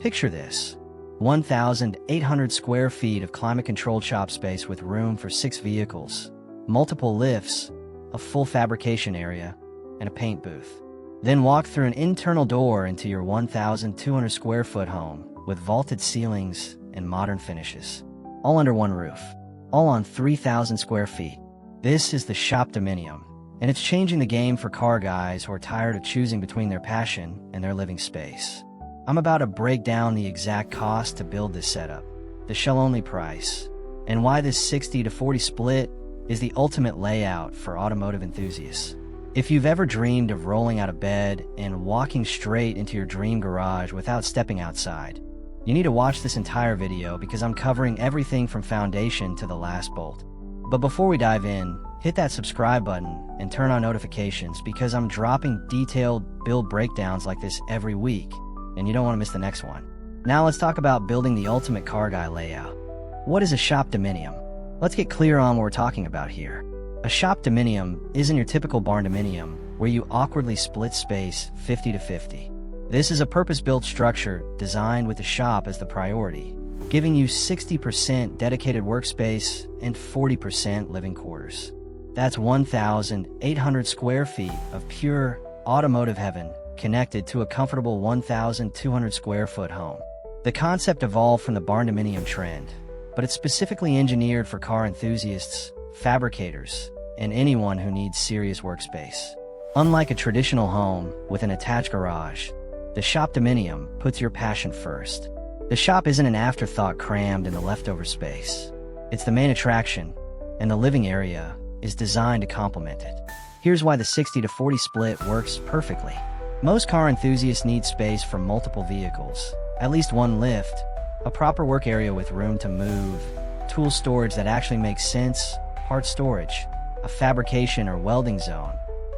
Picture this: 1,800 square feet of climate-controlled shop space with room for 6 vehicles, multiple lifts, a full fabrication area, and a paint booth. Then walk through an internal door into your 1,200 square foot home with vaulted ceilings and modern finishes, all under one roof, all on 3,000 square feet. This is the Shop-Dominium, and it's changing the game for car guys who are tired of choosing between their passion and their living space. I'm about to break down the exact cost to build this setup, the shell-only price, and why this 60-40 split is the ultimate layout for automotive enthusiasts. If you've ever dreamed of rolling out of bed and walking straight into your dream garage without stepping outside, you need to watch this entire video because I'm covering everything from foundation to the last bolt. But before we dive in, hit that subscribe button and turn on notifications because I'm dropping detailed build breakdowns like this every week, and you don't want to miss the next one. Now let's talk about building the ultimate car guy layout. What is a Shop-Dominium? Let's get clear on what we're talking about here. A Shop-Dominium isn't your typical Barndominium where you awkwardly split space 50-50. This is a purpose-built structure designed with the shop as the priority, giving you 60% dedicated workspace and 40% living quarters. That's 1,800 square feet of pure automotive heaven connected to a comfortable 1,200 square foot home. The concept evolved from the Barndominium trend, but it's specifically engineered for car enthusiasts, fabricators, and anyone who needs serious workspace. Unlike a traditional home with an attached garage, the Shop-Dominium puts your passion first. The shop isn't an afterthought crammed in the leftover space. It's the main attraction, and the living area is designed to complement it. Here's why the 60-40 split works perfectly. Most car enthusiasts need space for multiple vehicles, at least one lift, a proper work area with room to move, tool storage that actually makes sense, part storage, a fabrication or welding zone,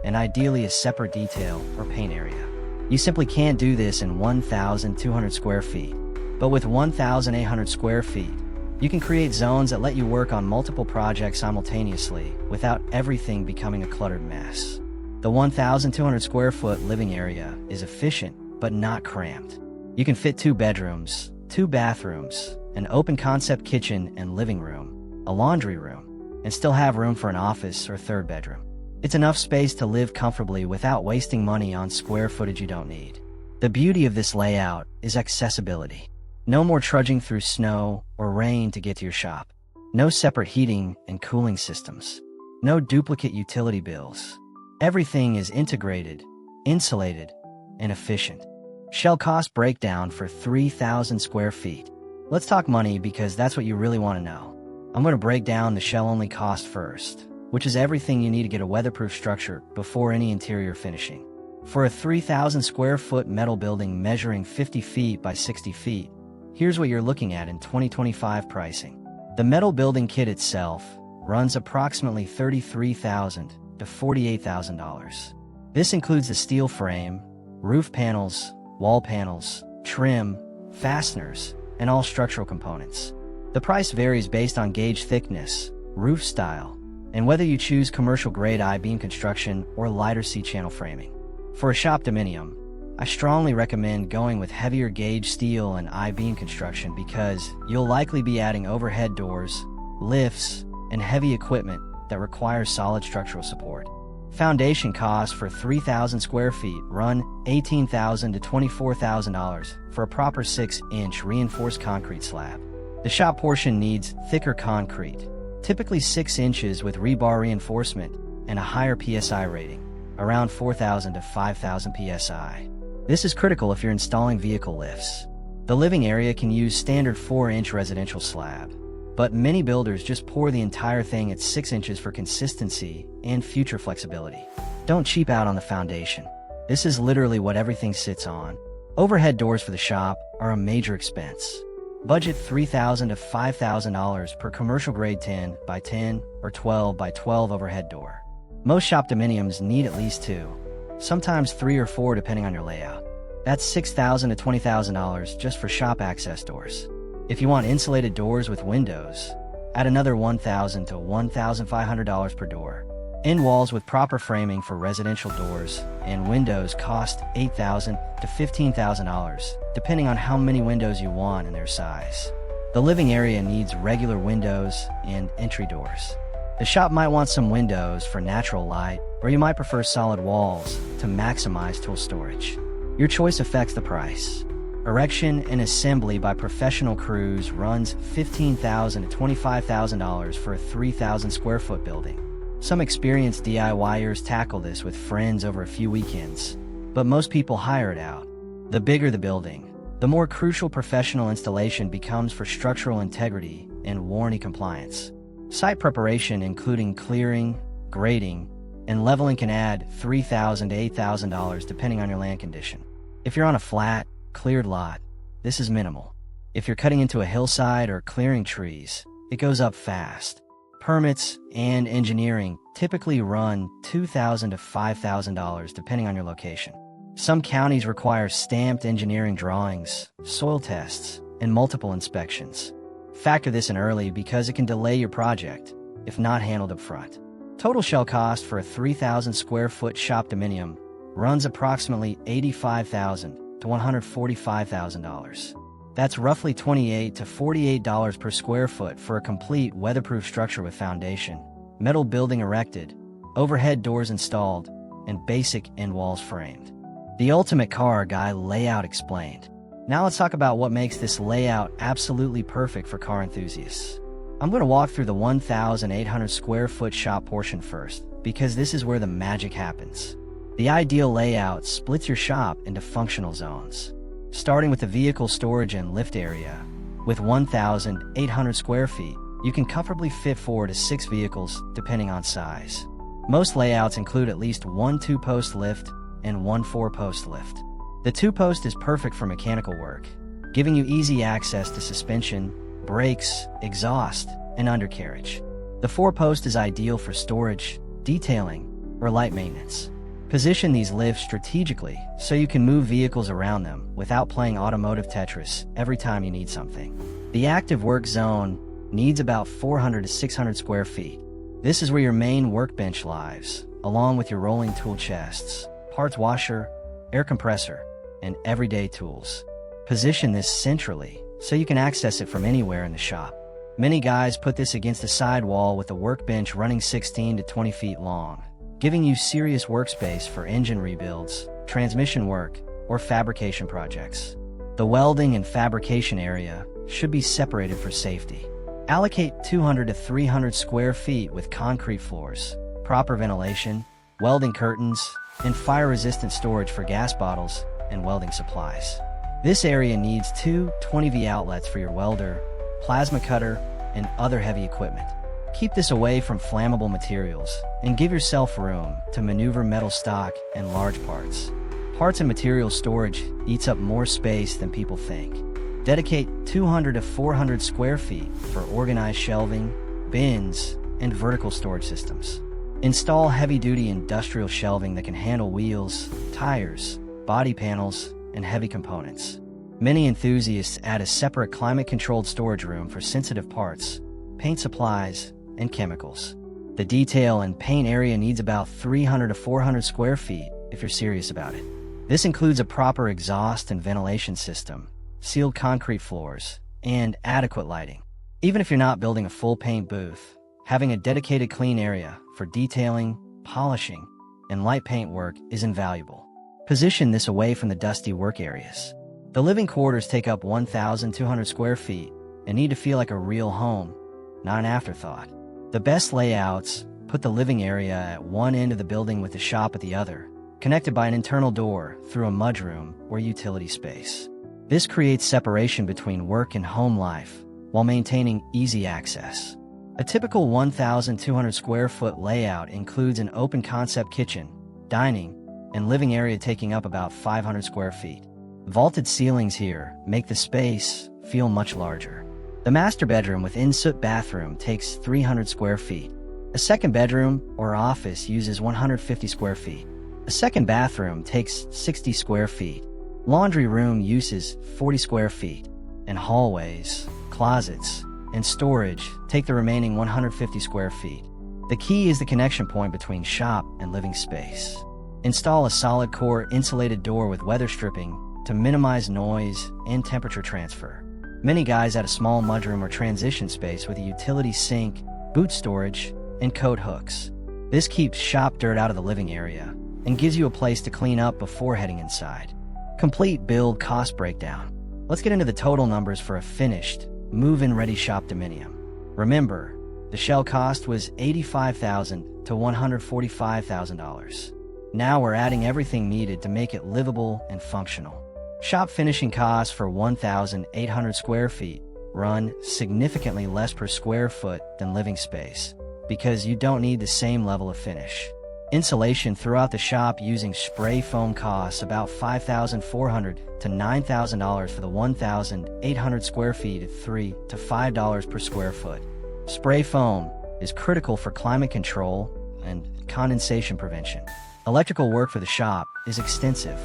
and ideally a separate detail or paint area. You simply can't do this in 1,200 square feet. But with 1,800 square feet, you can create zones that let you work on multiple projects simultaneously without everything becoming a cluttered mess. The 1,200 square foot living area is efficient but not cramped. You can fit 2 bedrooms, 2 bathrooms, an open concept kitchen and living room, a laundry room, and still have room for an office or 3rd bedroom. It's enough space to live comfortably without wasting money on square footage you don't need. The beauty of this layout is accessibility. No more trudging through snow or rain to get to your shop. No separate heating and cooling systems. No duplicate utility bills. Everything is integrated, insulated, and efficient. Shell cost breakdown for 3,000 square feet. Let's talk money because that's what you really want to know. I'm going to break down the shell-only cost first, which is everything you need to get a weatherproof structure before any interior finishing. For a 3,000 square foot metal building measuring 50 feet by 60 feet, here's what you're looking at in 2025 pricing. The metal building kit itself runs approximately $33,000 to $48,000. This includes the steel frame, roof panels, wall panels, trim, fasteners, and all structural components. The price varies based on gauge thickness, roof style, and whether you choose commercial-grade I-beam construction or lighter C-channel framing. For a Shop-Dominium, I strongly recommend going with heavier gauge steel and I-beam construction because you'll likely be adding overhead doors, lifts, and heavy equipment that requires solid structural support. Foundation costs for 3,000 square feet run $18,000 to $24,000 for a proper 6-inch reinforced concrete slab. The shop portion needs thicker concrete, typically 6 inches with rebar reinforcement and a higher PSI rating, around 4,000 to 5,000 PSI. This is critical if you're installing vehicle lifts. The living area can use standard 4-inch residential slab, but many builders just pour the entire thing at 6 inches for consistency and future flexibility. Don't cheap out on the foundation. This is literally what everything sits on. Overhead doors for the shop are a major expense. Budget $3,000 to $5,000 per commercial grade 10 by 10 or 12 by 12 overhead door. Most Shop-Dominiums need at least 2, sometimes 3 or 4 depending on your layout. That's $6,000 to $20,000 just for shop access doors. If you want insulated doors with windows, add another $1,000 to $1,500 per door. End walls with proper framing for residential doors and windows cost $8,000 to $15,000, depending on how many windows you want and their size. The living area needs regular windows and entry doors. The shop might want some windows for natural light, or you might prefer solid walls to maximize tool storage. Your choice affects the price. Erection and assembly by professional crews runs $15,000 to $25,000 for a 3,000 square foot building. Some experienced DIYers tackle this with friends over a few weekends, but most people hire it out. The bigger the building, the more crucial professional installation becomes for structural integrity and warranty compliance. Site preparation, including clearing, grading, and leveling, can add $3,000 to $8,000 depending on your land condition. If you're on a flat, cleared lot, this is minimal. If you're cutting into a hillside or clearing trees, it goes up fast. Permits and engineering typically run $2,000 to $5,000 depending on your location. Some counties require stamped engineering drawings, soil tests, and multiple inspections. Factor this in early because it can delay your project if not handled up front. Total shell cost for a 3,000 square foot Shop-Dominium runs approximately $85,000 to $145,000. That's roughly $28 to $48 per square foot for a complete weatherproof structure with foundation, metal building erected, overhead doors installed, and basic end walls framed. The ultimate car guy layout explained. Now let's talk about what makes this layout absolutely perfect for car enthusiasts. I'm going to walk through the 1,800 square foot shop portion first, because this is where the magic happens. The ideal layout splits your shop into functional zones. Starting with the vehicle storage and lift area, with 1,800 square feet, you can comfortably fit 4 to 6 vehicles depending on size. Most layouts include at least one 2-post lift and one 4-post lift. The 2-post is perfect for mechanical work, giving you easy access to suspension, brakes, exhaust, and undercarriage. The 4-post is ideal for storage, detailing, or light maintenance. Position these lifts strategically so you can move vehicles around them without playing automotive Tetris every time you need something. The active work zone needs about 400 to 600 square feet. This is where your main workbench lies, along with your rolling tool chests, parts washer, air compressor, and everyday tools. Position this centrally so you can access it from anywhere in the shop. Many guys put this against the side wall with the workbench running 16 to 20 feet long, giving you serious workspace for engine rebuilds, transmission work, or fabrication projects. The welding and fabrication area should be separated for safety. Allocate 200 to 300 square feet with concrete floors, proper ventilation, welding curtains, and fire-resistant storage for gas bottles and welding supplies. This area needs 2 20V outlets for your welder, plasma cutter, and other heavy equipment. Keep this away from flammable materials and give yourself room to maneuver metal stock and large parts. Parts and material storage eats up more space than people think. Dedicate 200 to 400 square feet for organized shelving, bins, and vertical storage systems. Install heavy-duty industrial shelving that can handle wheels, tires, body panels, and heavy components. Many enthusiasts add a separate climate-controlled storage room for sensitive parts, paint supplies, and chemicals. The detail and paint area needs about 300 to 400 square feet if you're serious about it. This includes a proper exhaust and ventilation system, sealed concrete floors, and adequate lighting. Even if you're not building a full paint booth, having a dedicated clean area for detailing, polishing, and light paint work is invaluable. Position this away from the dusty work areas. The living quarters take up 1,200 square feet and need to feel like a real home, not an afterthought. The best layouts put the living area at one end of the building with the shop at the other, connected by an internal door through a mudroom or utility space. This creates separation between work and home life while maintaining easy access. A typical 1,200 square foot layout includes an open concept kitchen, dining, and living area taking up about 500 square feet. Vaulted ceilings here make the space feel much larger. The master bedroom with in-suite bathroom takes 300 square feet. A second bedroom or office uses 150 square feet. A second bathroom takes 60 square feet. Laundry room uses 40 square feet. And hallways, closets, and storage take the remaining 150 square feet. The key is the connection point between shop and living space. Install a solid core insulated door with weather stripping to minimize noise and temperature transfer. Many guys add a small mudroom or transition space with a utility sink, boot storage, and coat hooks. This keeps shop dirt out of the living area and gives you a place to clean up before heading inside. Complete build cost breakdown. Let's get into the total numbers for a finished, move-in ready Shop-Dominium. Remember, the shell cost was $85,000 to $145,000. Now we're adding everything needed to make it livable and functional. Shop finishing costs for 1,800 square feet run significantly less per square foot than living space because you don't need the same level of finish. Insulation throughout the shop using spray foam costs about $5,400 to $9,000 for the 1,800 square feet at $3 to $5 per square foot. Spray foam is critical for climate control and condensation prevention. Electrical work for the shop is extensive.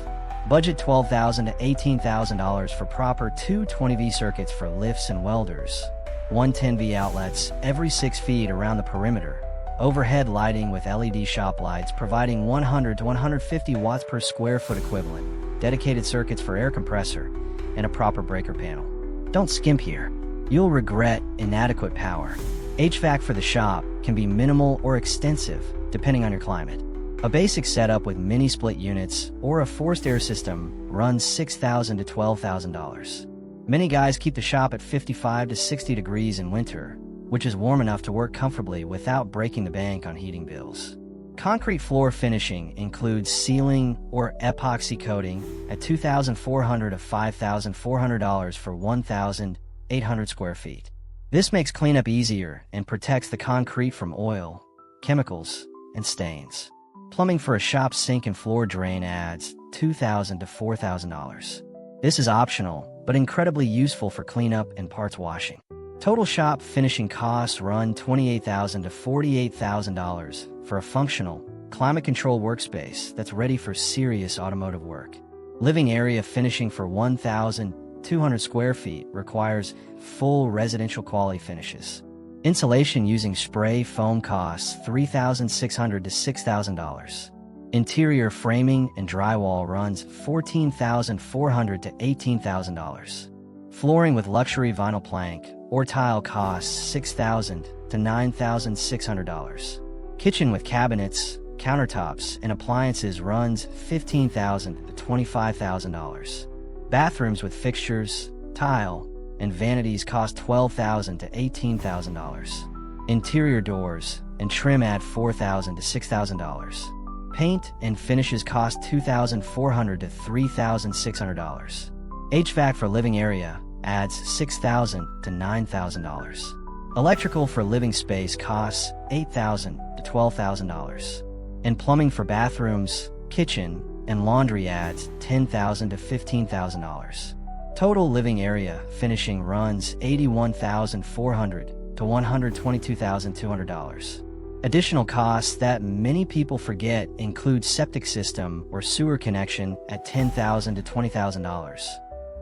Budget $12,000 to $18,000 for proper 220V circuits for lifts and welders, 110V outlets every 6 feet around the perimeter, overhead lighting with LED shop lights providing 100 to 150 watts per square foot equivalent, dedicated circuits for air compressor, and a proper breaker panel. Don't skimp here. You'll regret inadequate power. HVAC for the shop can be minimal or extensive, depending on your climate. A basic setup with mini split units or a forced air system runs $6,000 to $12,000. Many guys keep the shop at 55 to 60 degrees in winter, which is warm enough to work comfortably without breaking the bank on heating bills. Concrete floor finishing includes sealing or epoxy coating at $2,400 to $5,400 for 1,800 square feet. This makes cleanup easier and protects the concrete from oil, chemicals, and stains. Plumbing for a shop sink and floor drain adds $2,000 to $4,000. This is optional, but incredibly useful for cleanup and parts washing. Total shop finishing costs run $28,000 to $48,000 for a functional, climate-controlled workspace that's ready for serious automotive work. Living area finishing for 1,200 square feet requires full residential quality finishes. Insulation using spray foam costs $3,600 to $6,000. Interior framing and drywall runs $14,400 to $18,000. Flooring with luxury vinyl plank or tile costs $6,000 to $9,600. Kitchen with cabinets, countertops, and appliances runs $15,000 to $25,000. Bathrooms with fixtures, tile, and vanities cost $12,000 to $18,000. Interior doors and trim add $4,000 to $6,000. Paint and finishes cost $2,400 to $3,600. HVAC for living area adds $6,000 to $9,000. Electrical for living space costs $8,000 to $12,000. And plumbing for bathrooms, kitchen, and laundry adds $10,000 to $15,000. Total living area finishing runs $81,400 to $122,200. Additional costs that many people forget include septic system or sewer connection at $10,000 to $20,000,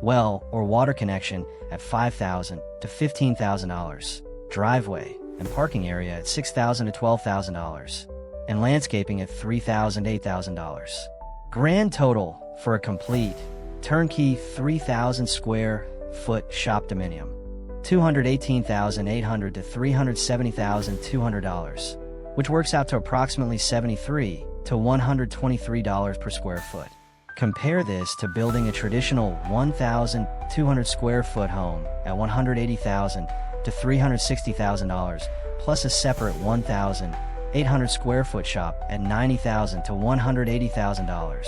well or water connection at $5,000 to $15,000, driveway and parking area at $6,000 to $12,000, and landscaping at $3,000 to $8,000. Grand total for a complete turnkey 3,000 square foot Shop-Dominium, $218,800 to $370,200, which works out to approximately $73 to $123 per square foot. Compare this to building a traditional 1,200 square foot home at $180,000 to $360,000, plus a separate 1,800 square foot shop at $90,000 to $180,000.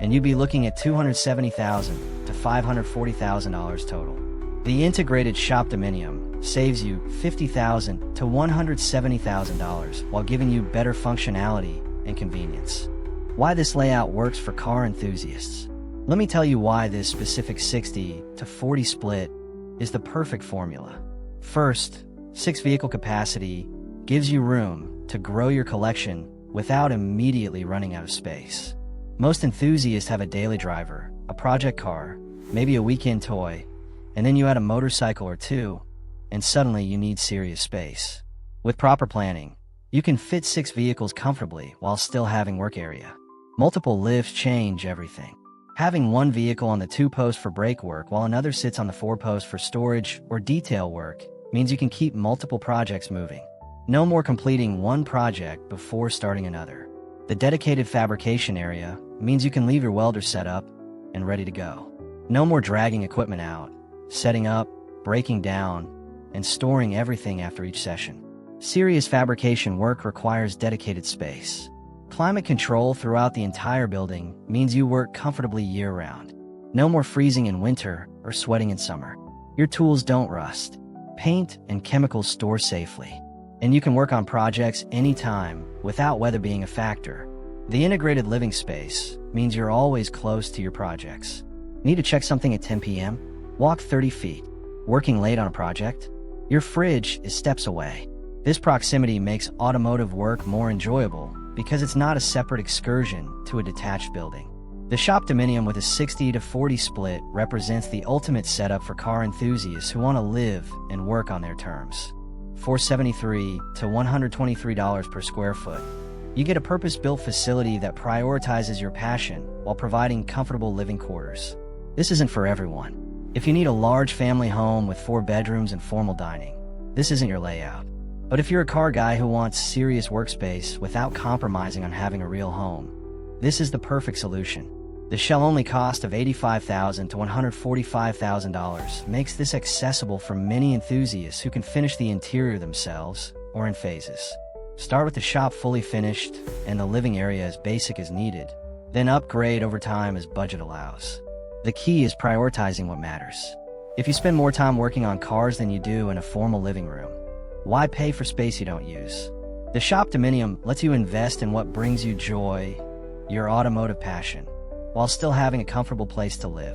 And you'd be looking at $270,000 to $540,000 total. The integrated Shop-Dominium saves you $50,000 to $170,000 while giving you better functionality and convenience. Why this layout works for car enthusiasts. Let me tell you why this specific 60 to 40 split is the perfect formula. First, 6 vehicle capacity gives you room to grow your collection without immediately running out of space. Most enthusiasts have a daily driver, a project car, maybe a weekend toy, and then you add a motorcycle or two, and suddenly you need serious space. With proper planning, You can fit 6 vehicles comfortably while still having work area. Multiple lifts change everything. Having one vehicle on the 2-post for brake work while another sits on the 4-post for storage or detail work means you can keep multiple projects moving. No more completing one project before starting another. The dedicated fabrication area means you can leave your welder set up and ready to go. No more dragging equipment out, setting up, breaking down, and storing everything after each session. Serious fabrication work requires dedicated space. Climate control throughout the entire building means you work comfortably year-round. No more freezing in winter or sweating in summer. Your tools don't rust. Paint and chemicals store safely. And you can work on projects anytime without weather being a factor. The integrated living space means you're always close to your projects. Need to check something at 10 p.m.? Walk 30 feet. Working late on a project? Your fridge is steps away. This proximity makes automotive work more enjoyable because it's not a separate excursion to a detached building. The Shop-Dominium with a 60-40 split represents the ultimate setup for car enthusiasts who want to live and work on their terms. $473 to $123 per square foot. You get a purpose-built facility that prioritizes your passion while providing comfortable living quarters. This isn't for everyone. If you need a large family home with 4 bedrooms and formal dining, this isn't your layout. But if you're a car guy who wants serious workspace without compromising on having a real home, this is the perfect solution. The shell-only cost of $85,000 to $145,000 makes this accessible for many enthusiasts who can finish the interior themselves or in phases. Start with the shop fully finished and the living area as basic as needed, then upgrade over time as budget allows. The key is prioritizing what matters. If you spend more time working on cars than you do in a formal living room, why pay for space you don't use? The Shop-Dominium lets you invest in what brings you joy, your automotive passion, while still having a comfortable place to live.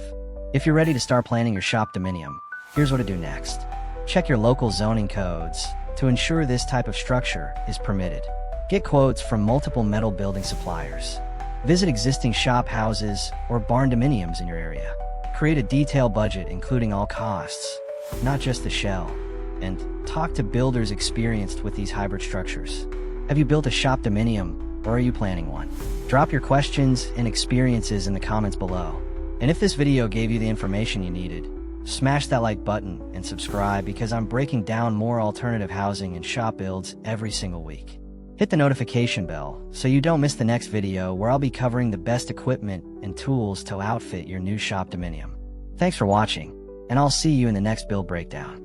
If you're ready to start planning your Shop-Dominium, here's what to do next. Check your local zoning codes to ensure this type of structure is permitted. Get quotes from multiple metal building suppliers. Visit existing shop houses or barndominiums in your area. Create a detailed budget including all costs, not just the shell. And talk to builders experienced with these hybrid structures. Have you built a Shop-Dominium, or are you planning one? Drop your questions and experiences in the comments below. And if this video gave you the information you needed, smash that like button and subscribe because I'm breaking down more alternative housing and shop builds every single week. Hit the notification bell so you don't miss the next video where I'll be covering the best equipment and tools to outfit your new Shop-Dominium. Thanks for watching, and I'll see you in the next build breakdown.